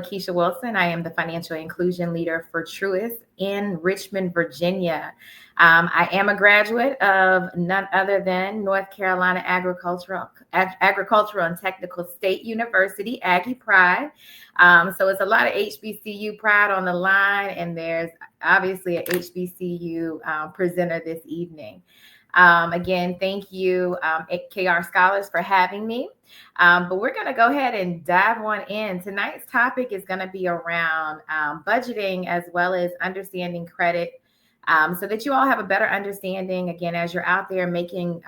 Keisha Wilson. I am the financial inclusion leader for Truist in Richmond, Virginia. I am a graduate of none other than North Carolina Agricultural and Technical State University, Aggie Pride. So it's a lot of HBCU pride on the line, and there's obviously a HBCU presenter this evening. Again, thank you, KR Scholars, for having me. But we're going to go ahead and dive on in. Tonight's topic is going to be around budgeting as well as understanding credit, so that you all have a better understanding. Again, as you're out there making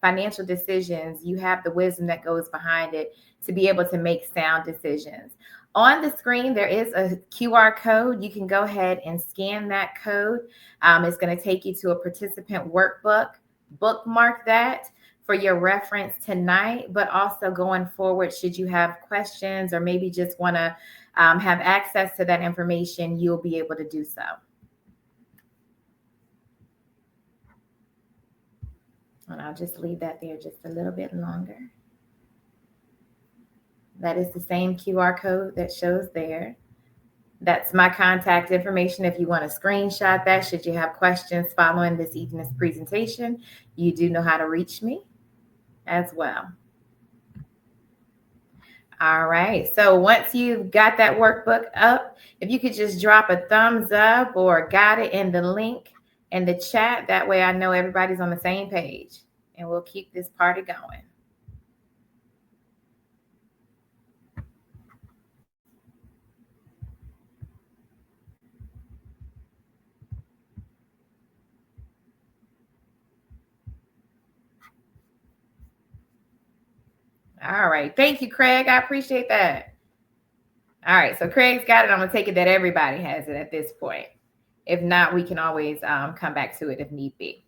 financial decisions, you have the wisdom that goes behind it to be able to make sound decisions. On the screen, there is a QR code. You can go ahead and scan that code. It's going to take you to a participant workbook. Bookmark that for your reference tonight, but also going forward, should you have questions or maybe just want to have access to that information, you'll be able to do so. And I'll just leave that there just a little bit longer. That is the same QR code that shows there. That's my contact information. If you want to screenshot that, should you have questions following this evening's presentation, you do know how to reach me as well. All right. So once you've got that workbook up, if you could just drop a thumbs up or got it in the link in the chat, that way I know everybody's on the same page, and we'll keep this party going. All right. Thank you, Craig. I appreciate that. All right. So Craig's got it. I'm going to take it that everybody has it at this point. If not, we can always come back to it if need be.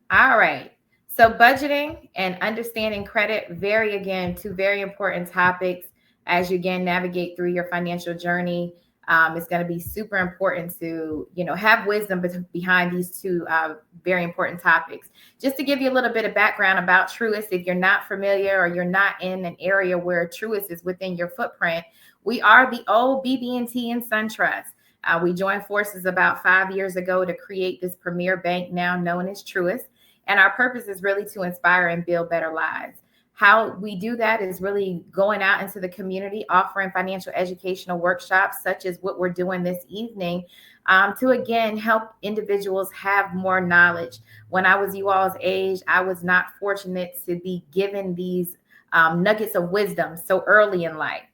All right. So budgeting and understanding credit, two very important topics as you again navigate through your financial journey. It's going to be super important to, have wisdom behind these two very important topics. Just to give you a little bit of background about Truist, if you're not familiar or you're not in an area where Truist is within your footprint, we are the old BB&T and SunTrust. We joined forces about 5 years ago to create this premier bank now known as Truist. And our purpose is really to inspire and build better lives. How we do that is really going out into the community, offering financial educational workshops, such as what we're doing this evening, to again help individuals have more knowledge. When I was you all's age, I was not fortunate to be given these nuggets of wisdom so early in life.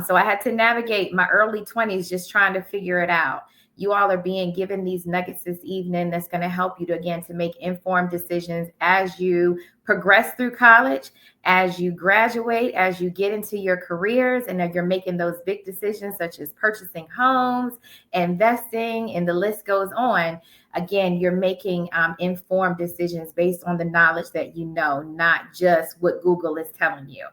So I had to navigate my early 20s just trying to figure it out. You all are being given these nuggets this evening that's going to help you to make informed decisions as you progress through college, as you graduate, as you get into your careers, and as you're making those big decisions such as purchasing homes, investing, and the list goes on. Again, you're making informed decisions based on the knowledge that you know, not just what Google is telling you.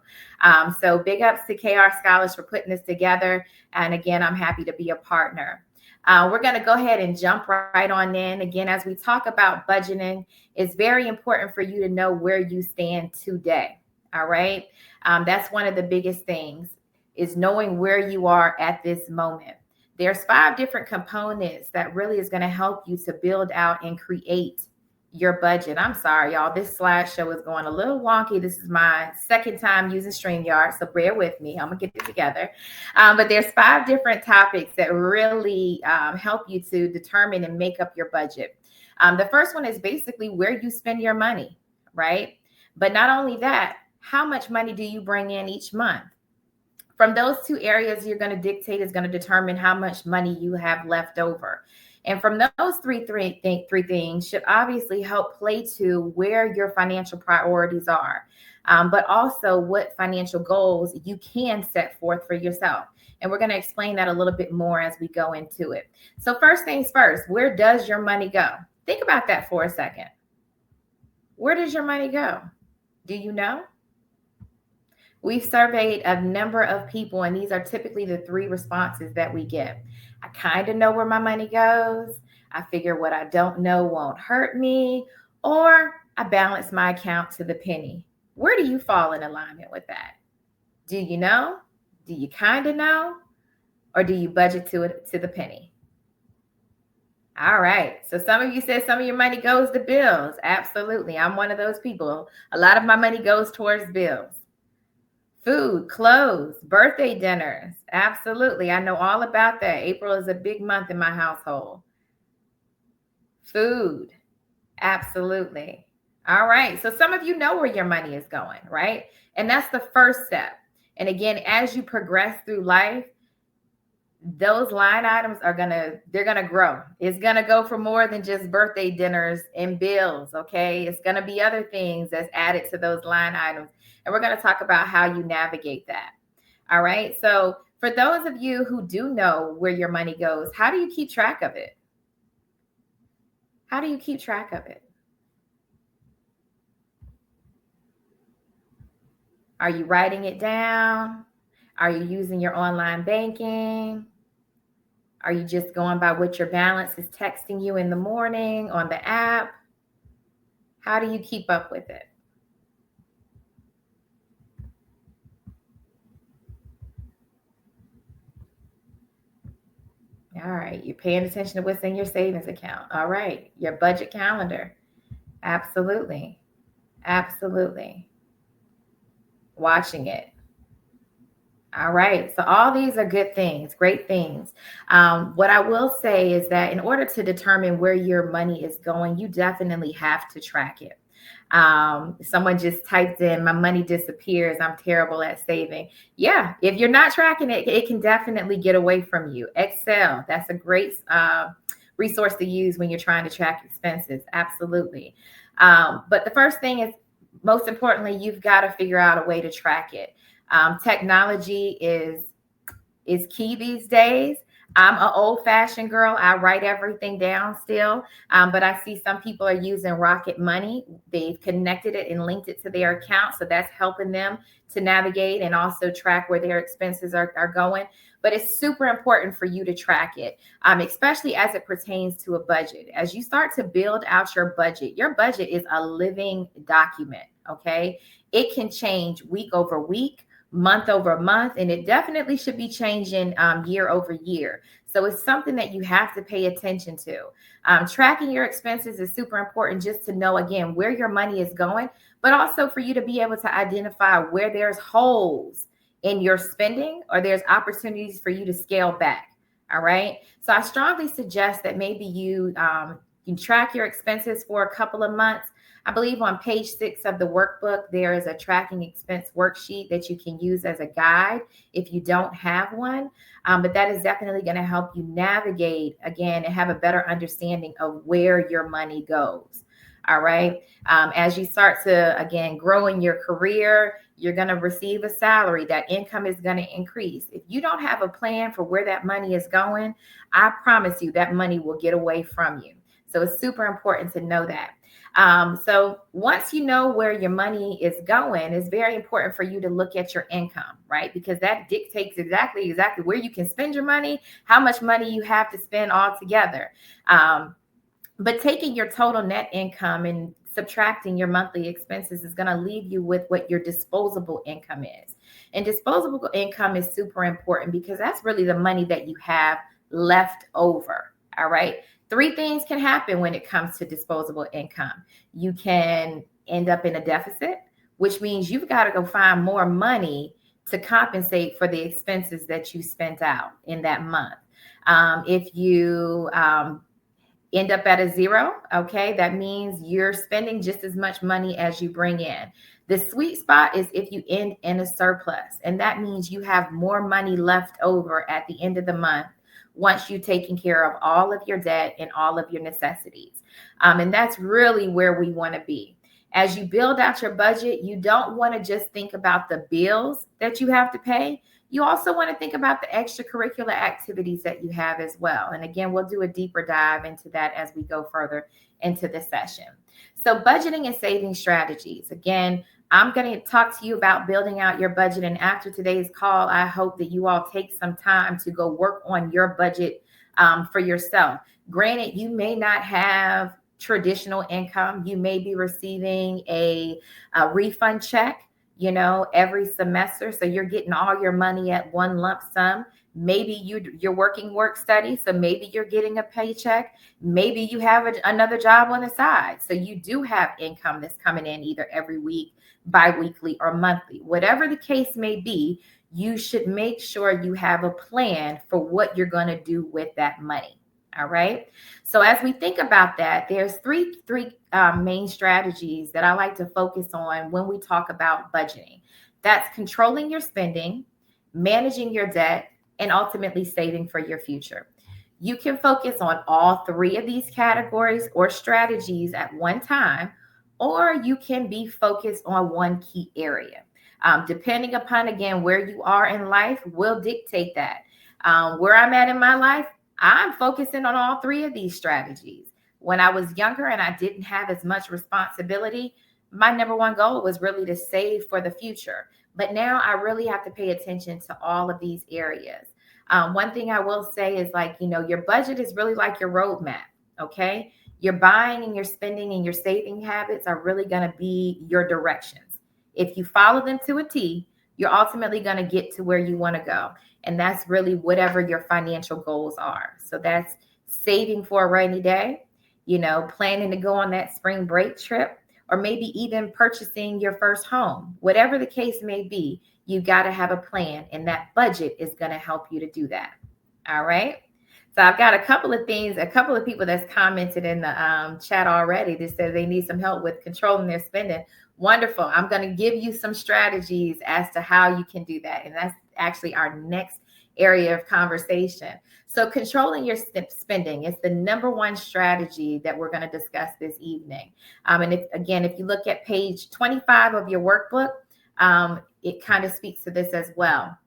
So big ups to KR Scholars for putting this together. And again, I'm happy to be a partner. We're going to go ahead and jump right on in. Again, as we talk about budgeting, it's very important for you to know where you stand today. All right. That's one of the biggest things, is knowing where you are at this moment. There's 5 different components that really is going to help you to build out and create your budget. I'm sorry, y'all. This slideshow is going a little wonky. This is my second time using StreamYard, so bear with me. I'm going to get it together. But there's 5 different topics that really help you to determine and make up your budget. The first one is basically where you spend your money, right? But not only that, how much money do you bring in each month? From those 2 areas, you're going to dictate is going to determine how much money you have left over. And from those three things should obviously help play to where your financial priorities are, but also what financial goals you can set forth for yourself. And we're going to explain that a little bit more as we go into it. So first things first, where does your money go? Think about that for a second. Where does your money go? Do you know? We've surveyed a number of people, and these are typically the 3 responses that we get. I kind of know where my money goes. I figure what I don't know won't hurt me, or I balance my account to the penny. Where do you fall in alignment with that? Do you know? Do you kind of know, or do you budget to the penny? All right. So some of you said some of your money goes to bills. Absolutely. I'm one of those people. A lot of my money goes towards bills. Food, clothes, birthday dinners. Absolutely. I know all about that. April is a big month in my household. Food. Absolutely. All right. So some of you know where your money is going, right? And that's the first step. And again, as you progress through life, those line items they're gonna grow. It's gonna go for more than just birthday dinners and bills. Okay, it's gonna be other things that's added to those line items, and we're gonna talk about how you navigate that. All right, so for those of you who do know where your money goes, how do you keep track of it? How do you keep track of it? Are you writing it down? Are you using your online banking? Are you just going by what your balance is texting you in the morning on the app? How do you keep up with it? All right, you're paying attention to what's in your savings account. All right, your budget calendar. Absolutely. Absolutely. Watching it. All right. So all these are good things, great things. What I will say is that in order to determine where your money is going, you definitely have to track it. Someone just typed in, my money disappears. I'm terrible at saving. Yeah. If you're not tracking it, it can definitely get away from you. Excel, that's a great resource to use when you're trying to track expenses. Absolutely. But the first thing is, most importantly, you've got to figure out a way to track it. Technology is key these days. I'm an old-fashioned girl. I write everything down still, but I see some people are using Rocket Money. They've connected it and linked it to their account, so that's helping them to navigate and also track where their expenses are going. But it's super important for you to track it, especially as it pertains to a budget. As you start to build out your budget is a living document, okay? It can change week over week, month over month, and it definitely should be changing year over year. So it's something that you have to pay attention to. Tracking your expenses is super important, just to know, again, where your money is going, but also for you to be able to identify where there's holes in your spending or there's opportunities for you to scale back. All right. So I strongly suggest that maybe you track your expenses for a couple of months. I believe on page 6 of the workbook, there is a tracking expense worksheet that you can use as a guide if you don't have one. But that is definitely going to help you navigate, again, and have a better understanding of where your money goes. All right. As you start to, again, grow in your career, you're going to receive a salary. That income is going to increase. If you don't have a plan for where that money is going, I promise you that money will get away from you. So it's super important to know that. So once you know where your money is going, it's very important for you to look at your income, right? Because that dictates exactly where you can spend your money, how much money you have to spend altogether. But taking your total net income and subtracting your monthly expenses is going to leave you with what your disposable income is. And disposable income is super important because that's really the money that you have left over. All right. 3 things can happen when it comes to disposable income. You can end up in a deficit, which means you've got to go find more money to compensate for the expenses that you spent out in that month. If you end up at a zero, okay, that means you're spending just as much money as you bring in. The sweet spot is if you end in a surplus, and that means you have more money left over at the end of the month once you've taken care of all of your debt and all of your necessities. And that's really where we want to be. As you build out your budget, you don't want to just think about the bills that you have to pay. You also want to think about the extracurricular activities that you have as well. And again, we'll do a deeper dive into that as we go further into the session. So budgeting and saving strategies. Again, I'm going to talk to you about building out your budget. And after today's call, I hope that you all take some time to go work on your budget for yourself. Granted, you may not have traditional income. You may be receiving a refund check every semester. So you're getting all your money at one lump sum. Maybe you're working work study. So maybe you're getting a paycheck. Maybe you have another job on the side. So you do have income that's coming in either every week, bi-weekly, or monthly. Whatever the case may be, you should make sure you have a plan for what you're going to do with that money. All right. So as we think about that, there's three main strategies that I like to focus on when we talk about budgeting. That's controlling your spending, managing your debt, and ultimately saving for your future. You can focus on all three of these categories or strategies at one time, or you can be focused on one key area. Depending upon, again, where you are in life will dictate that. Where I'm at in my life, I'm focusing on all three of these strategies. When I was younger and I didn't have as much responsibility, my number one goal was really to save for the future. But now I really have to pay attention to all of these areas. One thing I will say is your budget is really like your roadmap. Okay. Your buying and your spending and your saving habits are really going to be your directions. If you follow them to a T, you're ultimately going to get to where you want to go. And that's really whatever your financial goals are. So that's saving for a rainy day, planning to go on that spring break trip, or maybe even purchasing your first home. Whatever the case may be, you got to have a plan, and that budget is going to help you to do that. All right. So I've got a couple of people that's commented in the chat already that said they need some help with controlling their spending. Wonderful. I'm going to give you some strategies as to how you can do that. And that's actually our next area of conversation. So controlling your spending is the number one strategy that we're going to discuss this evening. And if you look at page 25 of your workbook, it kind of speaks to this as well.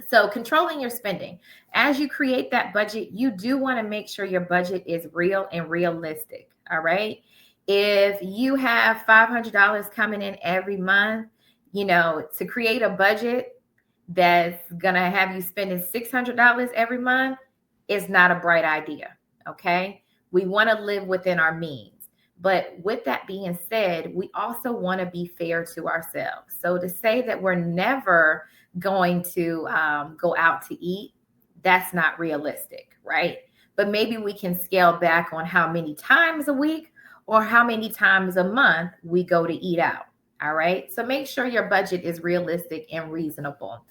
So controlling your spending. As you create that budget, you do want to make sure your budget is real and realistic. All right. If you have $500 coming in every month, to create a budget that's going to have you spending $600 every month is not a bright idea. Okay. We want to live within our means. But with that being said, we also want to be fair to ourselves. So to say that we're never going to go out to eat, that's not realistic, right? But maybe we can scale back on how many times a week or how many times a month we go to eat out. All right. So make sure your budget is realistic and reasonable.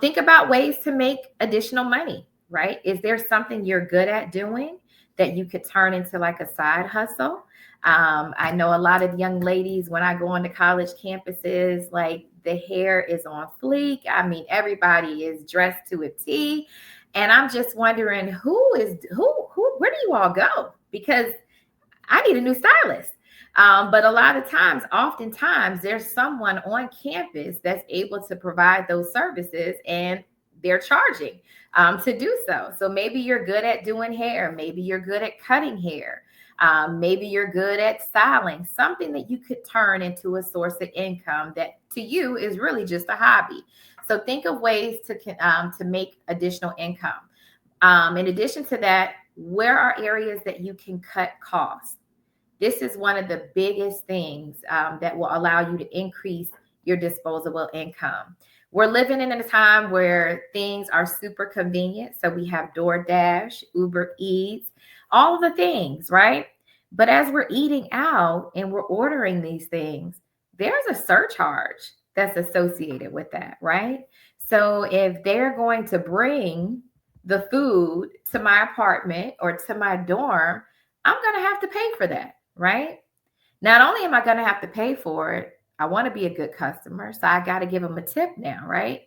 Think about ways to make additional money, right? Is there something you're good at doing that you could turn into like a side hustle? I know a lot of young ladies, when I go on to college campuses, like the hair is on fleek. I mean, everybody is dressed to a T. And I'm just wondering where do you all go? Because I need a new stylist. But oftentimes, there's someone on campus that's able to provide those services, and they're charging to do so. So maybe you're good at doing hair. Maybe you're good at cutting hair. Maybe you're good at styling, something that you could turn into a source of income that to you is really just a hobby. So think of ways to make additional income. In addition to that, where are areas that you can cut costs? This is one of the biggest things that will allow you to increase your disposable income. We're living in a time where things are super convenient. So we have DoorDash, Uber Eats, all of the things, right? But as we're eating out and we're ordering these things, there's a surcharge that's associated with that, right? So if they're going to bring the food to my apartment or to my dorm, I'm going to have to pay for that, right? Not only am I going to have to pay for it, I want to be a good customer, so I got to give them a tip now, right?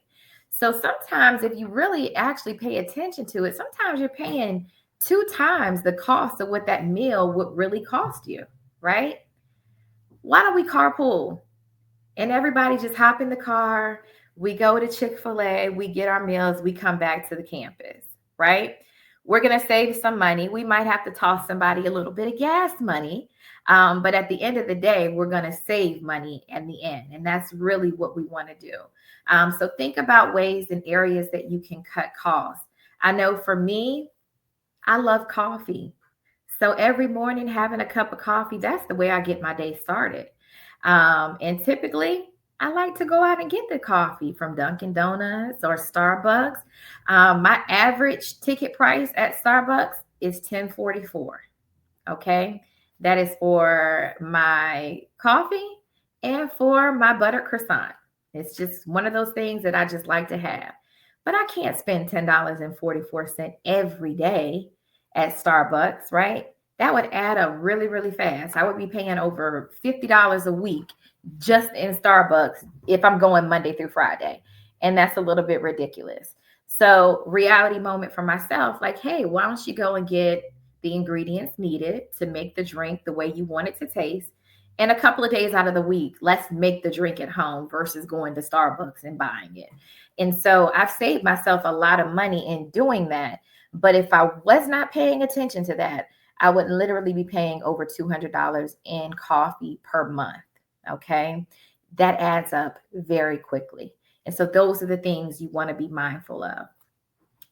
So sometimes if you really actually pay attention to it, sometimes you're paying 2 times the cost of what that meal would really cost you, right? Why don't we carpool? And everybody just hop in the car. We go to Chick-fil-A, we get our meals, we come back to the campus, right? We're going to save some money. We might have to toss somebody a little bit of gas money. But at the end of the day, we're going to save money in the end. And that's really what we want to do. So think about ways and areas that you can cut costs. I know for me, I love coffee. So every morning having a cup of coffee, that's the way I get my day started. And typically I like to go out and get the coffee from Dunkin' Donuts or Starbucks. My average ticket price at Starbucks is $10.44. Okay. That is for my coffee and for my butter croissant. It's just one of those things that I just like to have. But I can't spend $10.44 every day at Starbucks, right? That would add up really, really fast. I would be paying over $50 a week just in Starbucks if I'm going Monday through Friday. And that's a little bit ridiculous. So, reality moment for myself, like, hey, why don't you go and get the ingredients needed to make the drink the way you want it to taste? And a couple of days out of the week, let's make the drink at home versus going to Starbucks and buying it. And so I've saved myself a lot of money in doing that. But if I was not paying attention to that, I would literally be paying over $200 in coffee per month. Okay. That adds up very quickly. And so those are the things you want to be mindful of.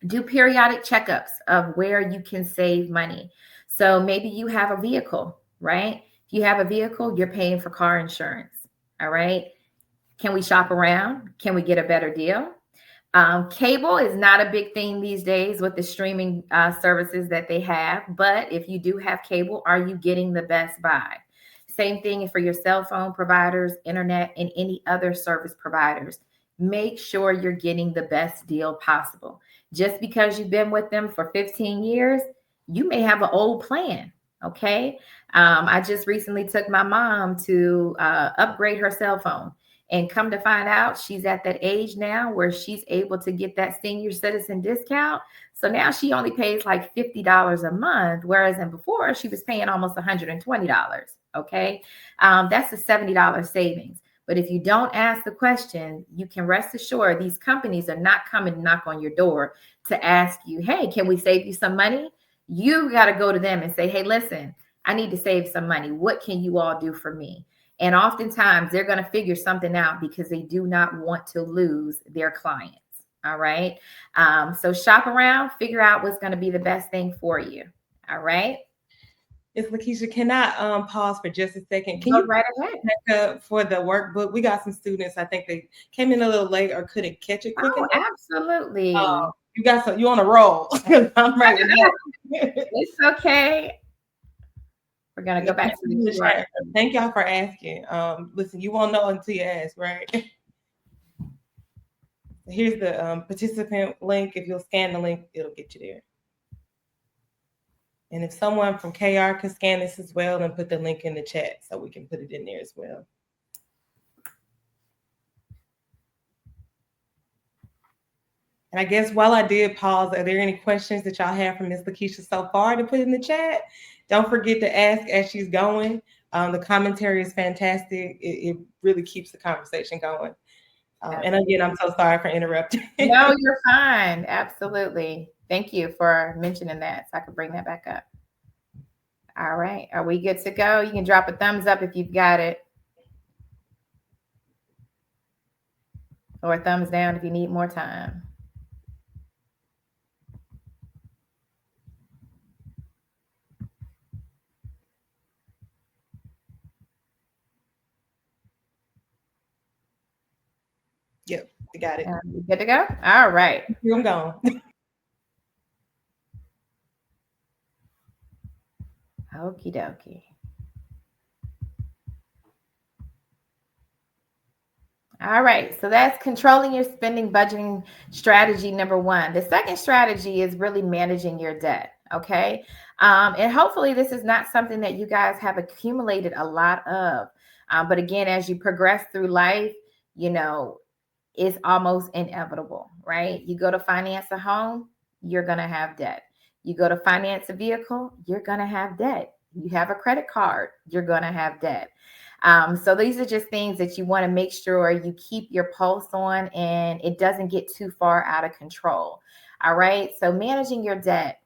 Do periodic checkups of where you can save money. So maybe you have a vehicle, right? If you have a vehicle, you're paying for car insurance. All right. Can we shop around? Can we get a better deal? Cable is not a big thing these days with the streaming services that they have. But if you do have cable, are you getting the best buy? Same thing for your cell phone providers, internet, and any other service providers. Make sure you're getting the best deal possible. Just because you've been with them for 15 years, you may have an old plan. Okay. I just recently took my mom to upgrade her cell phone. And come to find out, she's at that age now where she's able to get that senior citizen discount. So now she only pays like $50 a month, whereas in before she was paying almost $120. Okay. That's a $70 savings. But if you don't ask the question, you can rest assured these companies are not coming to knock on your door to ask you, hey, can we save you some money? You got to go to them and say, hey, listen, I need to save some money. What can you all do for me? And oftentimes they're going to figure something out because they do not want to lose their clients. All right. So shop around, figure out what's going to be the best thing for you. All right. It's Lakeisha. Can I pause for just a second? Can Go you right ahead. for the workbook? We got some students. I think they came in a little late or couldn't catch it quick Oh, enough. absolutely. You got some. You on a roll? I'm right. It's okay. We're gonna go back to the QR. Thank y'all for asking. Listen, you won't know until you ask, right? Here's the participant link. If you'll scan the link, it'll get you there. And if someone from KR can scan this as well and put the link in the chat so we can put it in there as well. And I guess while I did pause, are there any questions that y'all have from Ms. Lakeisha so far to put in the chat? Don't forget to ask as she's going. The commentary is fantastic. It really keeps the conversation going. And again, I'm so sorry for interrupting. No, you're fine. Absolutely. Thank you for mentioning that so I could bring that back up. All right. Are we good to go? You can drop a thumbs up if you've got it. Or a thumbs down if you need more time. Yep, we got it. Good to go? All right. I'm gone. Okie dokie. All right. So that's controlling your spending budgeting strategy number one. The second strategy is really managing your debt. Okay. And hopefully this is not something that you guys have accumulated a lot of. But again, as you progress through life, you know, it's almost inevitable, right? You go to finance a home, you're going to have debt. You go to finance a vehicle, you're going to have debt. You have a credit card, you're going to have debt. So these are just things that you want to make sure you keep your pulse on and it doesn't get too far out of control. All right. So managing your debt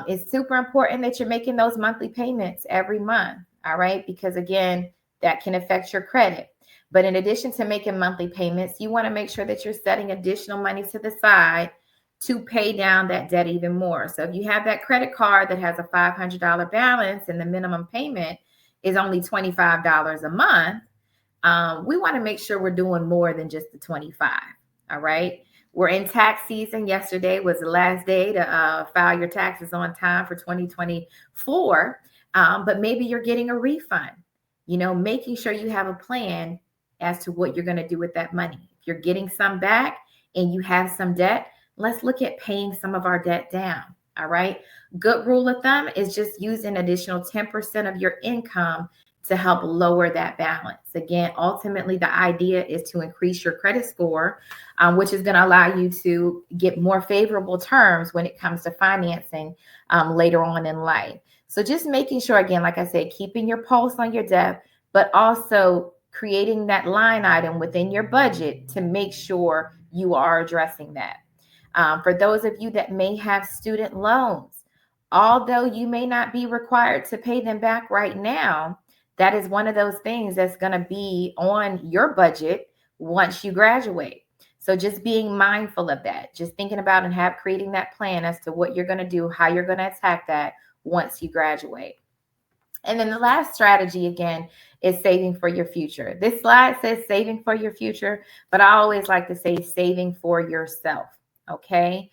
is super important that you're making those monthly payments every month. All right. Because again, that can affect your credit. But in addition to making monthly payments, you want to make sure that you're setting additional money to the side to pay down that debt even more. So if you have that credit card that has a $500 balance and the minimum payment is only $25 a month, we want to make sure we're doing more than just the 25. All right. We're in tax season. Yesterday was the last day to file your taxes on time for 2024. But maybe you're getting a refund, making sure you have a plan as to what you're going to do with that money. If you're getting some back and you have some debt, let's look at paying some of our debt down. All right. Good rule of thumb is just use an additional 10% of your income to help lower that balance. Again, ultimately, the idea is to increase your credit score, which is going to allow you to get more favorable terms when it comes to financing later on in life. So just making sure, again, like I said, keeping your pulse on your debt, but also creating that line item within your budget to make sure you are addressing that. For those of you that may have student loans, although you may not be required to pay them back right now, that is one of those things that's going to be on your budget once you graduate. So just being mindful of that, just thinking about and creating that plan as to what you're going to do, how you're going to attack that once you graduate. And then the last strategy, again, is saving for your future. This slide says saving for your future, but I always like to say saving for yourself. Okay.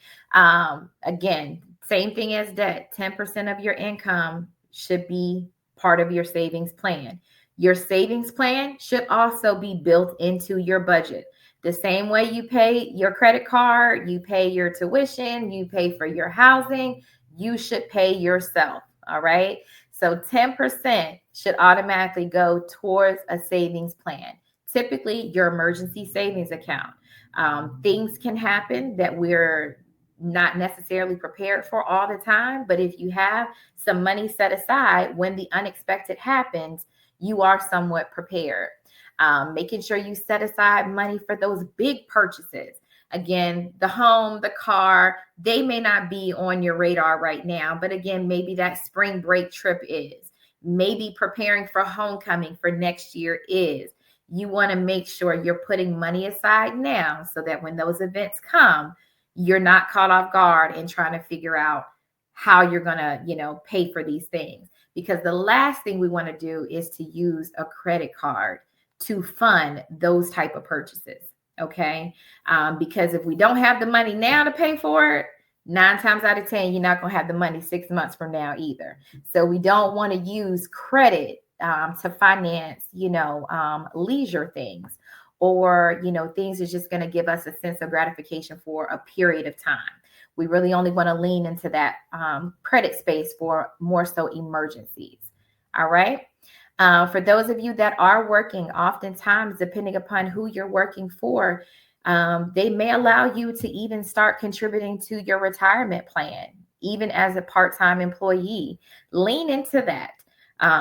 Again, same thing as debt. 10% of your income should be part of your savings plan. Your savings plan should also be built into your budget. The same way you pay your credit card, you pay your tuition, you pay for your housing, you should pay yourself. All right. So 10% should automatically go towards a savings plan, typically your emergency savings account. Things can happen that we're not necessarily prepared for all the time, but if you have some money set aside when the unexpected happens, you are somewhat prepared. Making sure you set aside money for those big purchases. Again, the home, the car, they may not be on your radar right now, but again, maybe that spring break trip is. Maybe preparing for homecoming for next year is. You want to make sure you're putting money aside now so that when those events come, you're not caught off guard and trying to figure out how you're going to, pay for these things. Because the last thing we want to do is to use a credit card to fund those type of purchases. Okay. Because if we don't have the money now to pay for it, 9 times out of 10, you're not going to have the money 6 months from now either. So we don't want to use credit to finance, leisure things or, things that's just going to give us a sense of gratification for a period of time. We really only want to lean into that credit space for more so emergencies. All right. For those of you that are working, oftentimes, depending upon who you're working for, they may allow you to even start contributing to your retirement plan, even as a part-time employee. Lean into that.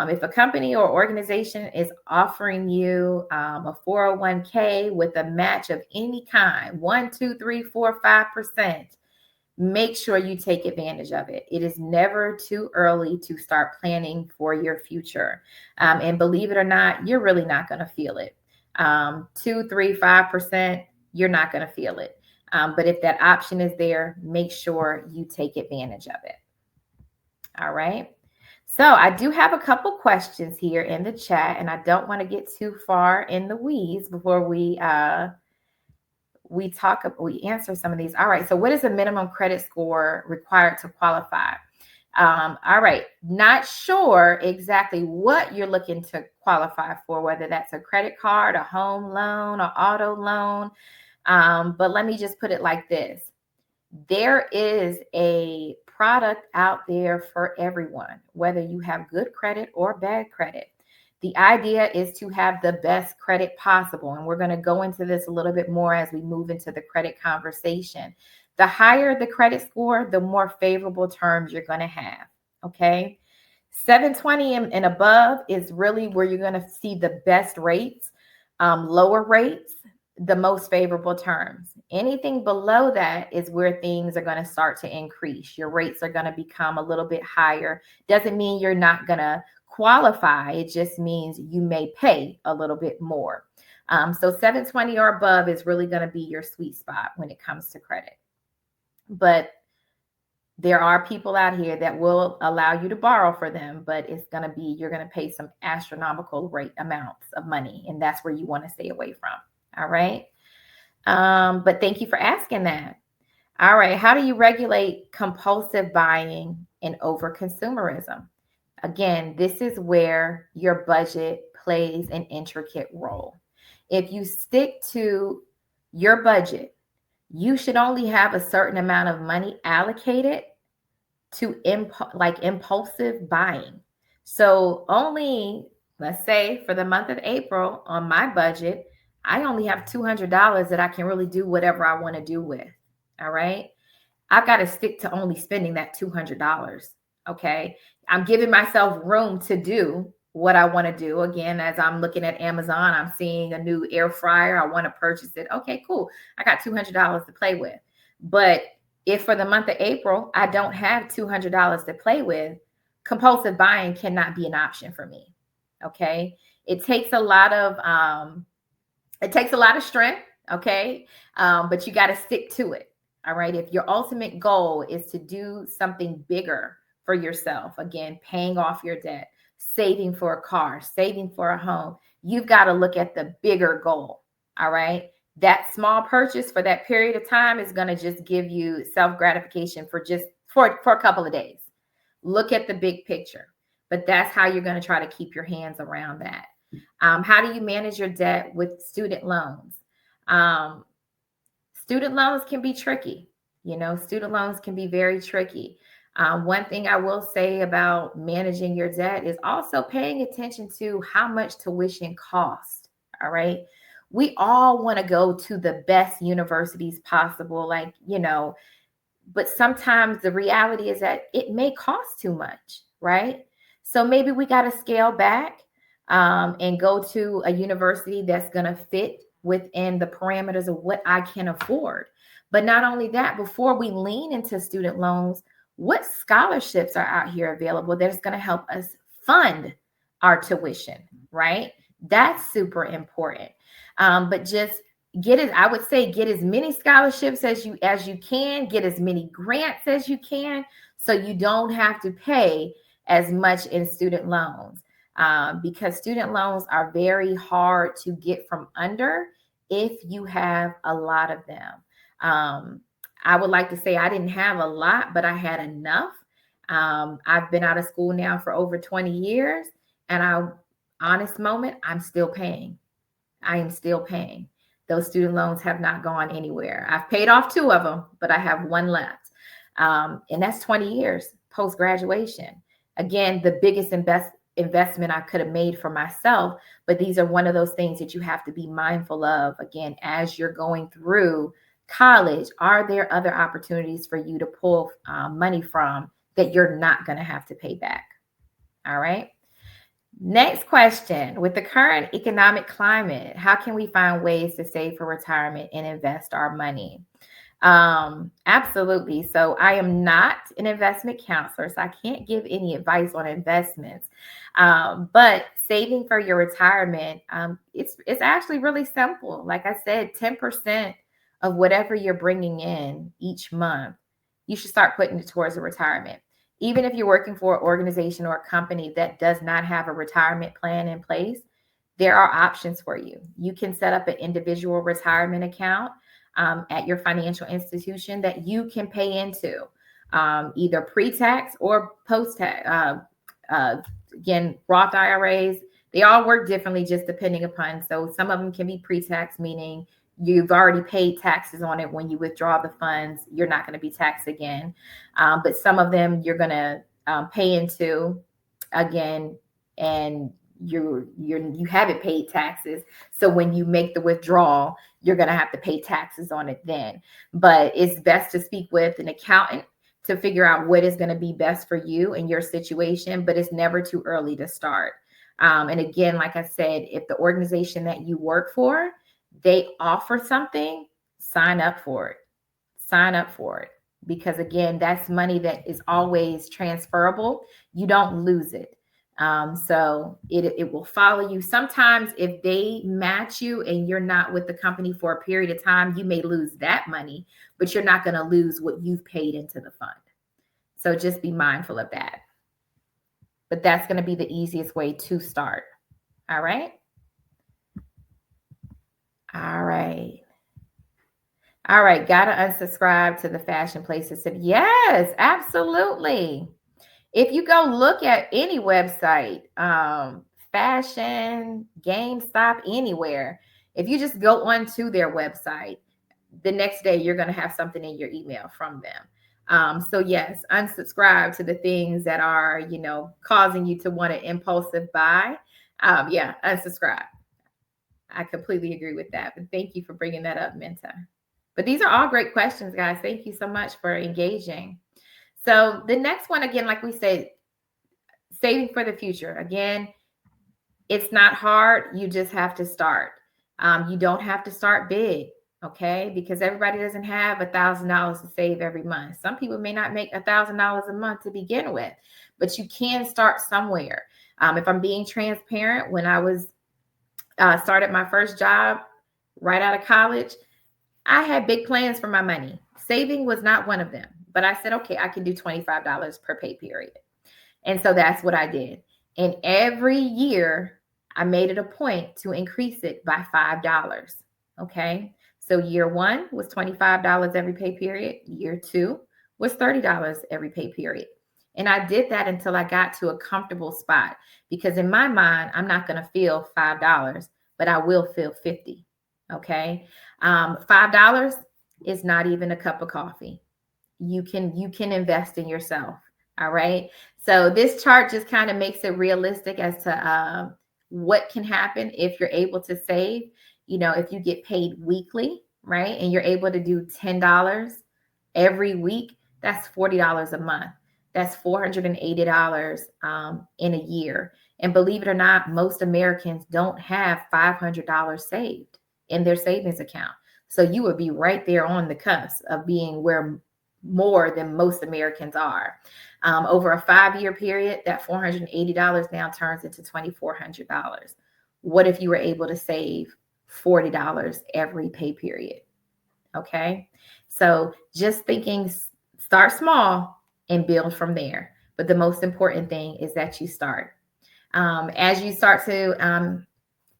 If a company or organization is offering you a 401k with a match of any kind, 1, 2, 3, 4, 5%, make sure you take advantage of it. It is never too early to start planning for your future. And believe it or not, you're really not going to feel it. 2, 3, 5%, you're not going to feel it. But if that option is there, make sure you take advantage of it. All right. So I do have a couple questions here in the chat, and I don't want to get too far in the weeds before we answer some of these. All right. So what is the minimum credit score required to qualify? All right. Not sure exactly what you're looking to qualify for, whether that's a credit card, a home loan, or auto loan. But let me just put it like this. There is a product out there for everyone, whether you have good credit or bad credit. The idea is to have the best credit possible. And we're going to go into this a little bit more as we move into the credit conversation. The higher the credit score, the more favorable terms you're going to have. Okay. 720 and above is really where you're going to see the best rates, lower rates, the most favorable terms. Anything below that is where things are going to start to increase. Your rates are going to become a little bit higher. Doesn't mean you're not going to qualify. It just means you may pay a little bit more. So 720 or above is really going to be your sweet spot when it comes to credit. But There are people out here that will allow you to borrow for them, but you're going to pay some astronomical rate amounts of money. And that's where you want to stay away from. All right. But thank you for asking that. All right. How do you regulate compulsive buying and over consumerism? Again, this is where your budget plays an intricate role. If you stick to your budget, you should only have a certain amount of money allocated to impulsive buying. So only, let's say for the month of April on my budget, I only have $200 that I can really do whatever I want to do with. All right. I've got to stick to only spending that $200. Okay. I'm giving myself room to do what I want to do. Again, as I'm looking at Amazon, I'm seeing a new air fryer. I want to purchase it. Okay, cool. I got $200 to play with. But if for the month of April, I don't have $200 to play with, compulsive buying cannot be an option for me. Okay. It takes a lot of strength. Okay. But you got to stick to it. All right. If your ultimate goal is to do something bigger for yourself, again, paying off your debt, saving for a car, saving for a home, you've got to look at the bigger goal. All right. That small purchase for that period of time is going to just give you self-gratification for a couple of days. Look at the big picture. But that's how you're going to try to keep your hands around that. How do you manage your debt with student loans? Student loans can be tricky. Student loans can be very tricky. One thing I will say about managing your debt is also paying attention to how much tuition costs. All right. We all want to go to the best universities possible, but sometimes the reality is that it may cost too much, right? So maybe we got to scale back and go to a university that's going to fit within the parameters of what I can afford. But not only that, before we lean into student loans, what scholarships are out here available that's going to help us fund our tuition, right? That's super important. But just get as many scholarships as you can, get as many grants as you can, so you don't have to pay as much in student loans. Because student loans are very hard to get from under if you have a lot of them. I would like to say I didn't have a lot, but I had enough. I've been out of school now for over 20 years, and honest moment, I'm still paying. I am still paying. Those student loans have not gone anywhere. I've paid off 2 of them, but I have 1 left. And that's 20 years post-graduation. Again, the biggest investment I could have made for myself, but these are one of those things that you have to be mindful of. Again, as you're going through college, are there other opportunities for you to pull money from that you're not going to have to pay back? All right. Next question. With the current economic climate, how can we find ways to save for retirement and invest our money? Absolutely. So I am not an investment counselor, so I can't give any advice on investments. But saving for your retirement, it's actually really simple. Like I said, 10% of whatever you're bringing in each month, you should start putting it towards a retirement. Even if you're working for an organization or a company that does not have a retirement plan in place, there are options for you. You can set up an individual retirement account at your financial institution that you can pay into, either pre-tax or post-tax. Again, Roth IRAs, they all work differently just depending upon. So some of them can be pre-tax, meaning you've already paid taxes on it. When you withdraw the funds, you're not going to be taxed again. But some of them you're going to pay into again, and you haven't paid taxes. So when you make the withdrawal, you're going to have to pay taxes on it then. But it's best to speak with an accountant to figure out what is going to be best for you and your situation, but it's never too early to start. And again, like I said, if the organization that you work for, they offer something, sign up for it. Sign up for it. Because again, that's money that is always transferable. You don't lose it. So it will follow you. Sometimes if they match you and you're not with the company for a period of time, you may lose that money, but you're not going to lose what you've paid into the fund. So just be mindful of that. But that's going to be the easiest way to start. All right. All right. All right. Gotta unsubscribe to the fashion places. Yes, absolutely. If you go look at any website, fashion, GameStop, anywhere, if you just go onto their website, the next day you're going to have something in your email from them. So yes, unsubscribe to the things that are, causing you to want to impulsive buy. Yeah, unsubscribe. I completely agree with that. But thank you for bringing that up, Minta. But these are all great questions, guys. Thank you so much for engaging. So the next one, again, like we said, saving for the future. Again, it's not hard. You just have to start. You don't have to start big, okay? Because everybody doesn't have $1,000 to save every month. Some people may not make $1,000 a month to begin with, but you can start somewhere. If I'm being transparent, when I was started my first job right out of college, I had big plans for my money. Saving was not one of them, but I said, okay, I can do $25 per pay period. And so that's what I did. And every year I made it a point to increase it by $5. Okay. So year one was $25 every pay period. Year two was $30 every pay period. And I did that until I got to a comfortable spot, because in my mind, I'm not going to feel $5, but I will feel 50. Okay. $5 is not even a cup of coffee. You can invest in yourself. All right. So this chart just kind of makes it realistic as to what can happen if you're able to save. If you get paid weekly, right, and you're able to do $10 every week, that's $40 a month. That's $480 in a year. And believe it or not, most Americans don't have $500 saved in their savings account. So you would be right there on the cusp of being where more than most Americans are. Over a 5-year period, that $480 now turns into $2,400. What if you were able to save $40 every pay period? Okay. So just thinking, start small and build from there. But the most important thing is that you start. As you start to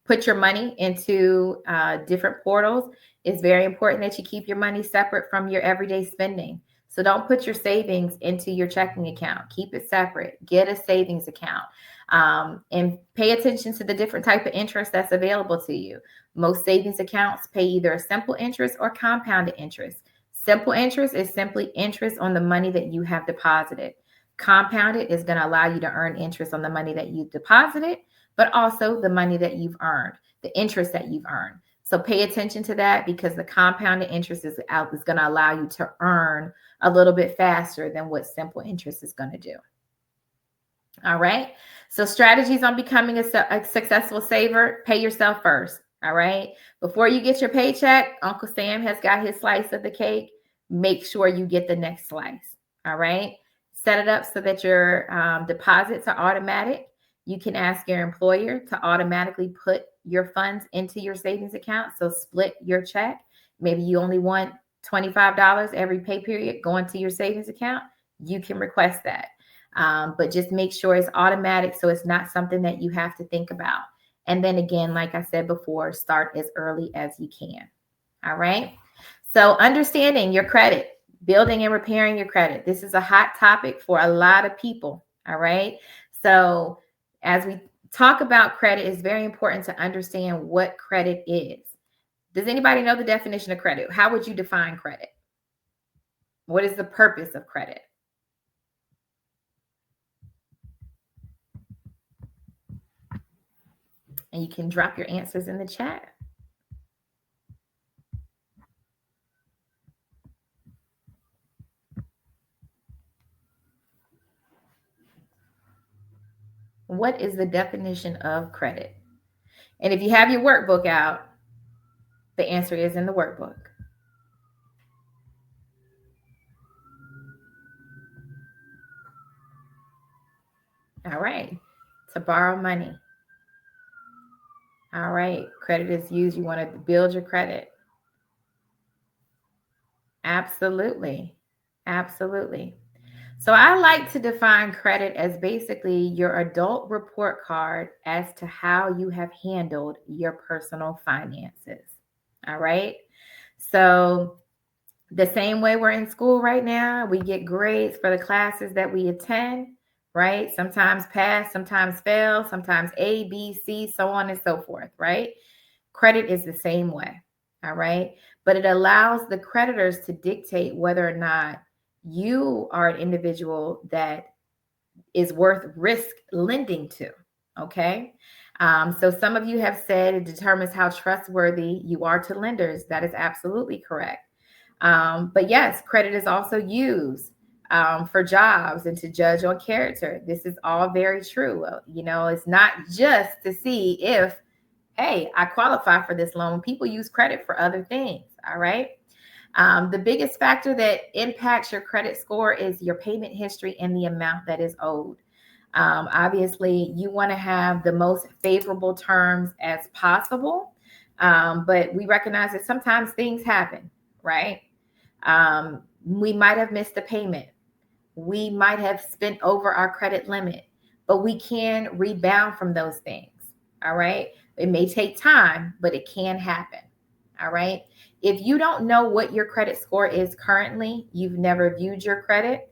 put your money into different portals, it's very important that you keep your money separate from your everyday spending. So don't put your savings into your checking account. Keep it separate. Get a savings account. And pay attention to the different type of interest that's available to you. Most savings accounts pay either a simple interest or compounded interest. Simple interest is simply interest on the money that you have deposited. Compounded is going to allow you to earn interest on the money that you deposited, but also the money that you've earned, the interest that you've earned. So pay attention to that, because the compounded interest is going to allow you to earn a little bit faster than what simple interest is going to do. All right. So strategies on becoming a successful saver: pay yourself first. All right. Before you get your paycheck, Uncle Sam has got his slice of the cake. Make sure you get the next slice. All right. Set it up so that your deposits are automatic. You can ask your employer to automatically put your funds into your savings account. So split your check. Maybe you only want $25 every pay period going to your savings account. You can request that. But just make sure it's automatic, so it's not something that you have to think about. And then again, like I said before, start as early as you can. All right. So understanding your credit, building and repairing your credit. This is a hot topic for a lot of people. All right. So as we talk about credit, it's very important to understand what credit is. Does anybody know the definition of credit? How would you define credit? What is the purpose of credit? And you can drop your answers in the chat. What is the definition of credit? And if you have your workbook out, the answer is in the workbook. All right. To borrow money. All right. Credit is used. You want to build your credit. Absolutely. Absolutely. So I like to define credit as basically your adult report card as to how you have handled your personal finances. All right. So the same way we're in school right now, we get grades for the classes that we attend, right? Sometimes pass, sometimes fail, sometimes A, B, C, so on and so forth, right? Credit is the same way, all right? But it allows the creditors to dictate whether or not you are an individual that is worth risk lending to, okay? So some of you have said it determines how trustworthy you are to lenders. That is absolutely correct. But yes, credit is also used for jobs and to judge on character. This is all very true. You know, it's not just to see if, hey, I qualify for this loan. People use credit for other things. All right. The biggest factor that impacts your credit score is your payment history and the amount that is owed. Obviously, you want to have the most favorable terms as possible, but we recognize that sometimes things happen, right? We might have missed a payment. We might have spent over our credit limit, but we can rebound from those things. All right. It may take time, but it can happen. All right. If you don't know what your credit score is currently, you've never viewed your credit,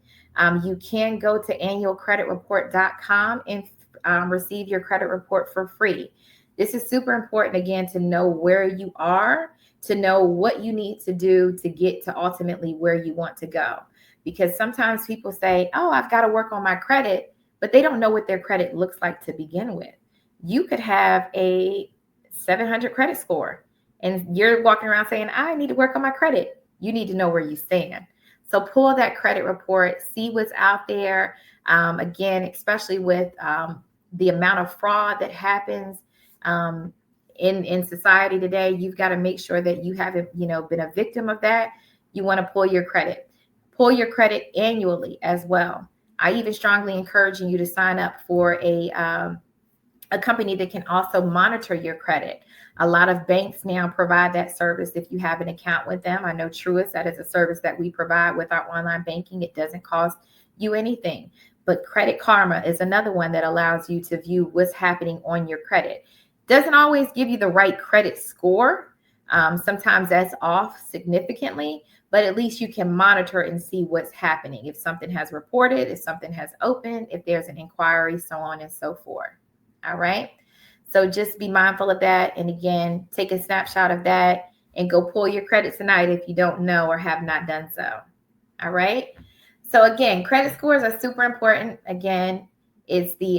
you can go to annualcreditreport.com and receive your credit report for free. This is super important, again, to know where you are, to know what you need to do to get to ultimately where you want to go. Because sometimes people say, oh, I've got to work on my credit, but they don't know what their credit looks like to begin with. You could have a 700 credit score and you're walking around saying, I need to work on my credit. You need to know where you stand. So pull that credit report, see what's out there. Again, especially with the amount of fraud that happens um, in society today, you've got to make sure that you haven't, been a victim of that. You want to pull your credit. Pull your credit annually as well. I even strongly encourage you to sign up for a company that can also monitor your credit. A lot of banks now provide that service if you have an account with them. I know Truist, that is a service that we provide with our online banking. It doesn't cost you anything. But Credit Karma is another one that allows you to view what's happening on your credit. Doesn't always give you the right credit score. Sometimes that's off significantly, but at least you can monitor and see what's happening. If something has reported, if something has opened, if there's an inquiry, so on and so forth. All right. So just be mindful of that. And again, take a snapshot of that and go pull your credit tonight if you don't know or have not done so. All right. So again, credit scores are super important. Again, it's the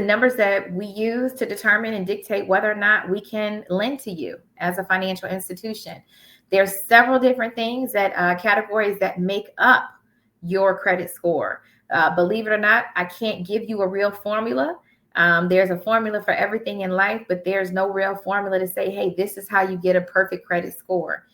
numbers that we use to determine and dictate whether or not we can lend to you as a financial institution. There's several different things that categories that make up your credit score. Believe it or not, I can't give you a real formula. There's a formula for everything in life, but there's no real formula to say, hey, this is how you get a perfect credit score,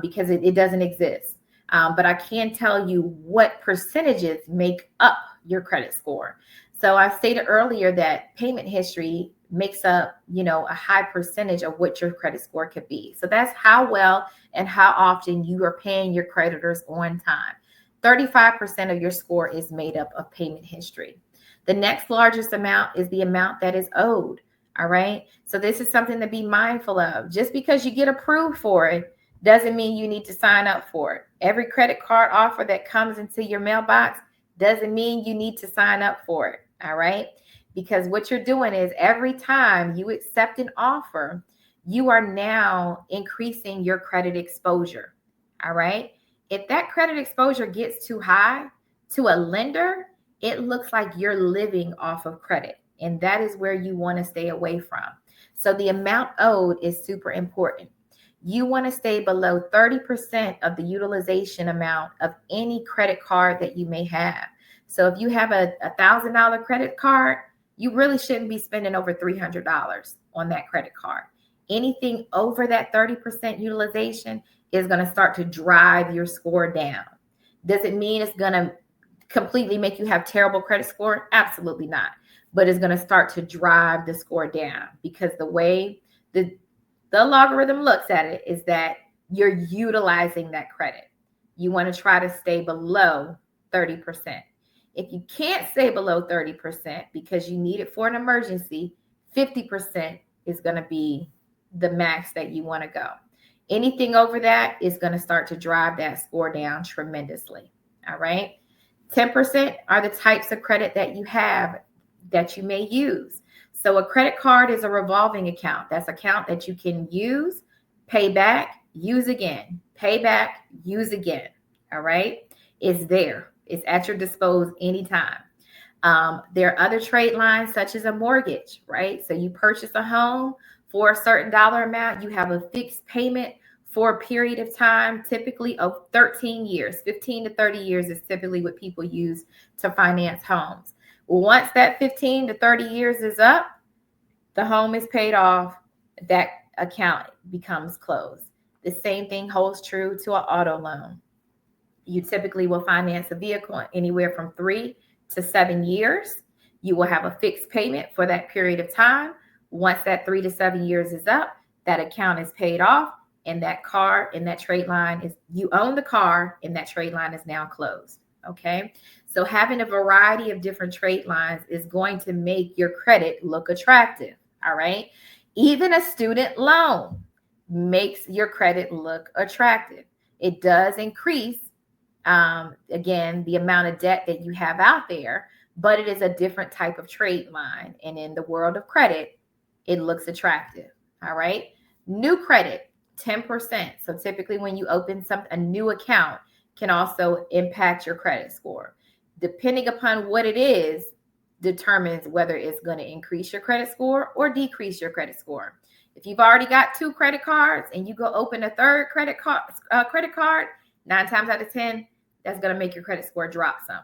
because it doesn't exist. But I can tell you what percentages make up your credit score. So I stated earlier that payment history makes up, a high percentage of what your credit score could be. So that's how well and how often you are paying your creditors on time. 35% of your score is made up of payment history. The next largest amount is the amount that is owed. All right. So this is something to be mindful of. Just because you get approved for it doesn't mean you need to sign up for it. Every credit card offer that comes into your mailbox doesn't mean you need to sign up for it. All right. Because what you're doing is every time you accept an offer, you are now increasing your credit exposure. All right. If that credit exposure gets too high to a lender, it looks like you're living off of credit. And that is where you want to stay away from. So the amount owed is super important. You want to stay below 30% of the utilization amount of any credit card that you may have. So if you have a $1,000 credit card, you really shouldn't be spending over $300 on that credit card. Anything over that 30% utilization is going to start to drive your score down. Does it mean it's going to completely make you have terrible credit score? Absolutely not. But it's going to start to drive the score down, because the way the logarithm looks at it is that you're utilizing that credit. You want to try to stay below 30%. If you can't stay below 30% because you need it for an emergency, 50% is going to be the max that you want to go. Anything over that is going to start to drive that score down tremendously. All right. 10% are the types of credit that you have that you may use. So a credit card is a revolving account. That's an account that you can use, pay back, use again, pay back, use again. All right. It's there. It's at your disposal anytime. There are other trade lines such as a mortgage, right? So you purchase a home for a certain dollar amount. You have a fixed payment for a period of time, typically of 13 years. 15 to 30 years is typically what people use to finance homes. Once that 15 to 30 years is up, the home is paid off, that account becomes closed. The same thing holds true to an auto loan. You typically will finance a vehicle anywhere from 3 to 7 years. You will have a fixed payment for that period of time. Once that 3 to 7 years is up, that account is paid off, and that car and that trade line is, you own the car and that trade line is now closed. Okay. So having a variety of different trade lines is going to make your credit look attractive. All right. Even a student loan makes your credit look attractive. It does increase, again, the amount of debt that you have out there, but it is a different type of trade line. And in the world of credit, it looks attractive. All right. New credit, 10%. So typically when you open a new account can also impact your credit score. Depending upon what it is, determines whether it's going to increase your credit score or decrease your credit score. If you've already got 2 credit cards and you go open a third credit card, 9 times out of 10, that's going to make your credit score drop some.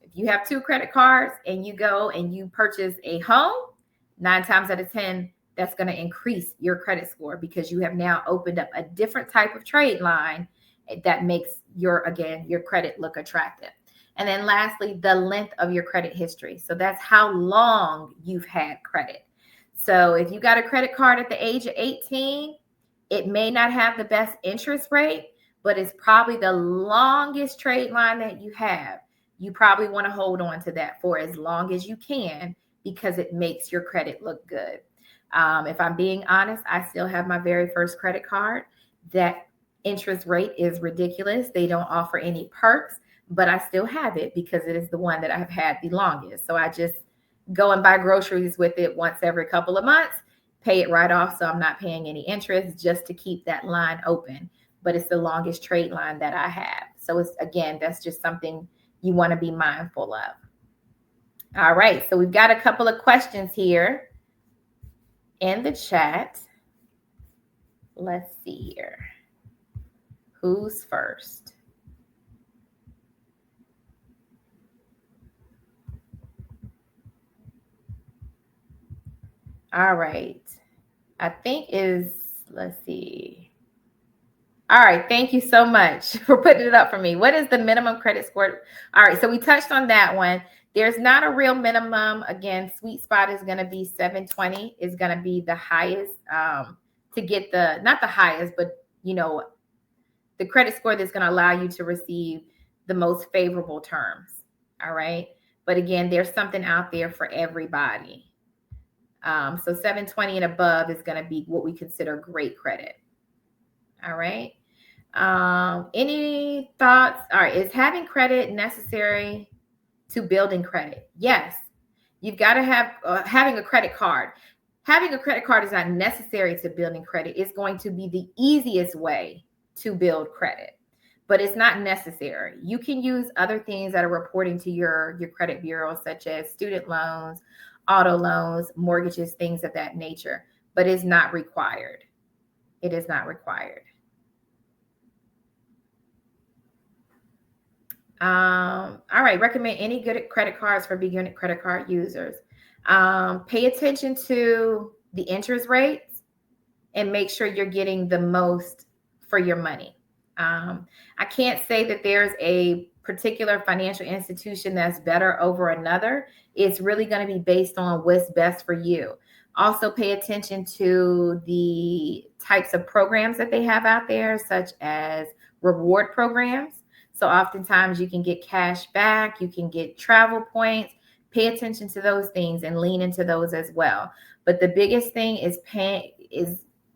If you have 2 credit cards and you go and you purchase a home, 9 times out of 10, that's going to increase your credit score because you have now opened up a different type of trade line that makes your credit look attractive. And then lastly, the length of your credit history. So that's how long you've had credit. So if you got a credit card at the age of 18, it may not have the best interest rate, but it's probably the longest trade line that you have. You probably want to hold on to that for as long as you can because it makes your credit look good. If I'm being honest, I still have my very first credit card. That interest rate is ridiculous. They don't offer any perks, but I still have it because it is the one that I've had the longest. So I just go and buy groceries with it once every couple of months, pay it right off. So I'm not paying any interest just to keep that line open. But it's the longest trade line that I have. So it's, again, that's just something you want to be mindful of. All right. So we've got a couple of questions here in the chat. Let's see here. Who's first? All right. I think let's see. All right. Thank you so much for putting it up for me. What is the minimum credit score? All right. So we touched on that one. There's not a real minimum. Again, sweet spot is going to be 720 is going to be the highest to get not the highest, but the credit score that's going to allow you to receive the most favorable terms. All right. But again, there's something out there for everybody. So 720 and above is going to be what we consider great credit. All right. Any thoughts? All right. Is having credit necessary to building credit? Yes. You've got to have having a credit card. Having a credit card is not necessary to building credit. It's going to be the easiest way to build credit, but it's not necessary. You can use other things that are reporting to your credit bureau, such as student loans, auto loans, mortgages, things of that nature, but it's not required. It is not required. All right. Recommend any good credit cards for beginner credit card users. Pay attention to the interest rates and make sure you're getting the most for your money. I can't say that there's a particular financial institution that's better over another. It's really going to be based on what's best for you. Also pay attention to the types of programs that they have out there, such as reward programs. So oftentimes you can get cash back, you can get travel points. Pay attention to those things and lean into those as well. But the biggest thing is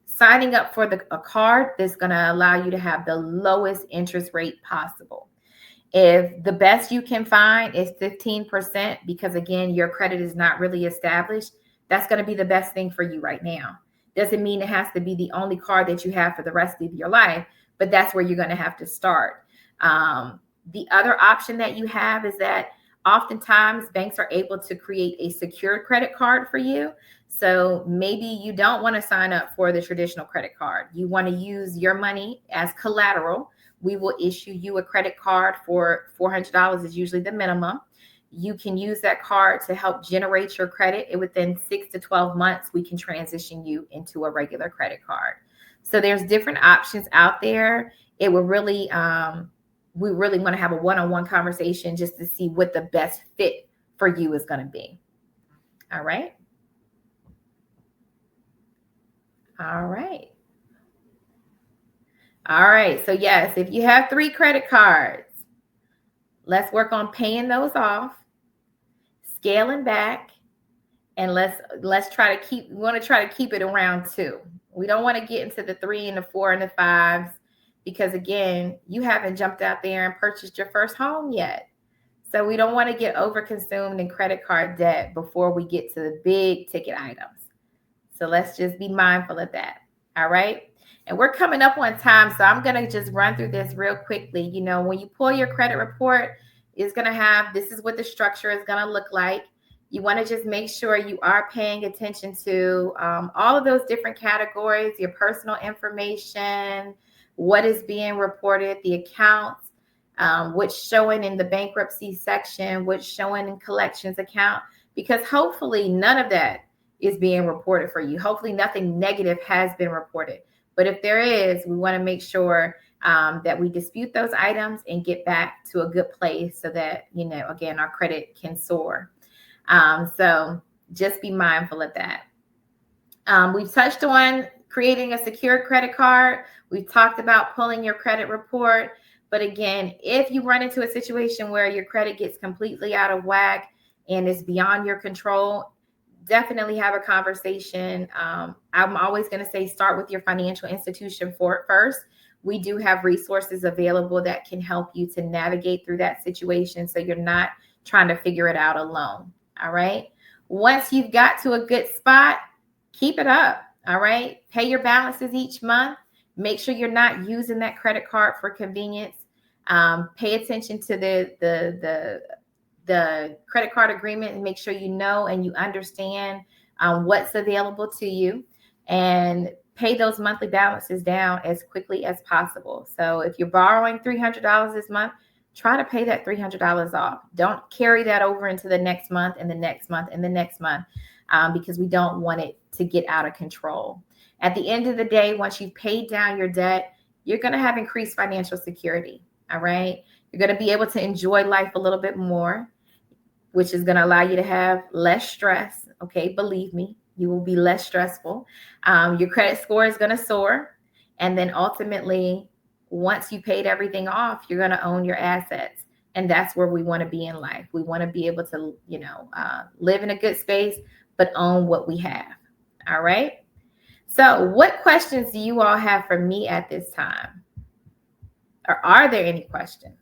signing up for a card that's going to allow you to have the lowest interest rate possible. If the best you can find is 15%, because again, your credit is not really established, that's going to be the best thing for you right now. Doesn't mean it has to be the only card that you have for the rest of your life, but that's where you're going to have to start. The other option that you have is that oftentimes banks are able to create a secured credit card for you. So maybe you don't want to sign up for the traditional credit card. You want to use your money as collateral. We will issue you a credit card for $400 is usually the minimum. You can use that card to help generate your credit. And within 6 to 12 months, we can transition you into a regular credit card. So there's different options out there. It will really, we really want to have a one-on-one conversation just to see what the best fit for you is going to be. All right. All right. All right. So yes, if you have 3 credit cards, let's work on paying those off, scaling back, and let's try to keep. We want to try to keep it around 2. We don't want to get into the 3 and the 4 and the 5s because again, you haven't jumped out there and purchased your first home yet. So we don't want to get overconsumed in credit card debt before we get to the big ticket items. So let's just be mindful of that. All right. And we're coming up on time. So I'm going to just run through this real quickly. You know, when you pull your credit report, it's going to have, this is what the structure is going to look like. You want to just make sure you are paying attention to all of those different categories, your personal information, what is being reported, the accounts, what's showing in the bankruptcy section, what's showing in collections account, because hopefully none of that is being reported for you. Hopefully nothing negative has been reported. But if there is, we want to make sure that we dispute those items and get back to a good place so that, you know, again, our credit can soar. So just be mindful of that. We've touched on creating a secure credit card. We've talked about pulling your credit report. But again, if you run into a situation where your credit gets completely out of whack and it's beyond your control, definitely have a conversation. I'm always going to say start with your financial institution first. We do have resources available that can help you to navigate through that situation so you're not trying to figure it out alone. All right. Once you've got to a good spot, keep it up. All right. Pay your balances each month. Make sure you're not using that credit card for convenience. Pay attention to the credit card agreement and make sure you know and you understand what's available to you, and pay those monthly balances down as quickly as possible. So if you're borrowing $300 this month, try to pay that $300 off. Don't carry that over into the next month and the next month and the next month because we don't want it to get out of control. At the end of the day, once you've paid down your debt, you're going to have increased financial security. All right. You're going to be able to enjoy life a little bit more, which is going to allow you to have less stress. Okay. Believe me, you will be less stressful. Your credit score is going to soar. And then ultimately, once you paid everything off, you're going to own your assets. And that's where we want to be in life. We want to be able to, live in a good space, but own what we have. All right. So what questions do you all have for me at this time? Or are there any questions?